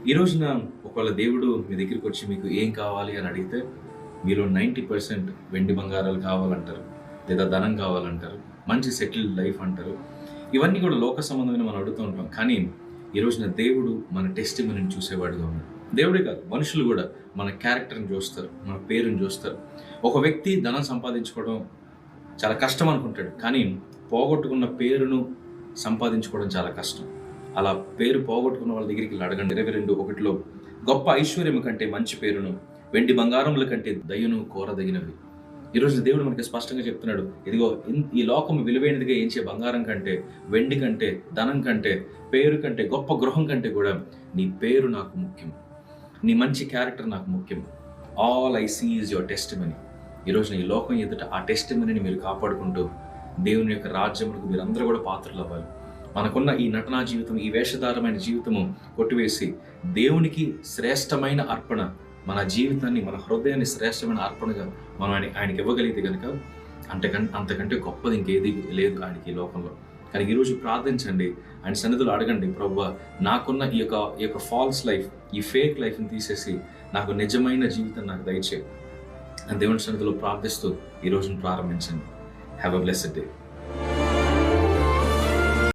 ఈ రోజున ఒకవేళ దేవుడు మీ దగ్గరికి వచ్చి మీకు ఏం కావాలి అని అడిగితే మీలో 90% వెండి బంగారాలు కావాలంటారు, లేదా ధనం కావాలంటారు, మంచి సెటిల్డ్ లైఫ్ అంటారు. ఇవన్నీ కూడా లోక సంబంధమైన మనం అడుగుతూ ఉంటాం. కానీ ఈ రోజున దేవుడు మన టెస్టిమనీని చూసేవాడుగా ఉన్నాడు. దేవుడే కాదు, మనుషులు కూడా మన క్యారెక్టర్ని చూస్తారు, మన పేరుని చూస్తారు. ఒక వ్యక్తి ధనం సంపాదించుకోవడం చాలా కష్టం అనుకుంటాడు, కానీ పోగొట్టుకున్న పేరును సంపాదించుకోవడం చాలా కష్టం. అలా పేరు పోగొట్టుకున్న వాళ్ళ దగ్గరికి వెళ్ళి అడగండి. 22:1 గొప్ప ఐశ్వర్యము కంటే మంచి పేరును, వెండి బంగారముల కంటే దయను కోరదగినవి. ఈరోజు దేవుడు మనకి స్పష్టంగా చెప్తున్నాడు, ఇదిగో ఈ లోకం విలువైనదిగా ఏంచే బంగారం కంటే, వెండి కంటే, ధనం కంటే, పేరు కంటే, గొప్ప గృహం కంటే కూడా నీ పేరు నాకు ముఖ్యం, నీ మంచి క్యారెక్టర్ నాకు ముఖ్యం. All I see is your testimony. ఈరోజు ఈ లోకం ఎదుట ఆ టెస్టిమనీని మీరు కాపాడుకుంటూ దేవుని యొక్క రాజ్యములకు మీరందరూ కూడా పాత్రలు అవ్వాలి. మనకున్న ఈ నటనా జీవితం, ఈ వేషధారమైన జీవితము కొట్టివేసి దేవునికి శ్రేష్టమైన అర్పణ, మన జీవితాన్ని, మన హృదయాన్ని శ్రేష్టమైన అర్పణగా మనం ఆయనకి ఇవ్వగలిగితే కనుక అంతకంటే గొప్పది ఇంకేది లేదు ఆయనకి ఈ లోకంలో. కానీ ఈరోజు ప్రార్థించండి, ఆయన సన్నిధిలో అడగండి, ప్రభువా నాకున్న ఈ యొక్క ఫాల్స్ లైఫ్, ఈ ఫేక్ లైఫ్ని తీసేసి నాకు నిజమైన జీవితం నాకు దయచేయి అని దేవుని సన్నిధిలో ప్రార్థిస్తూ ఈ రోజును ప్రారంభించండి. Have a blessed day.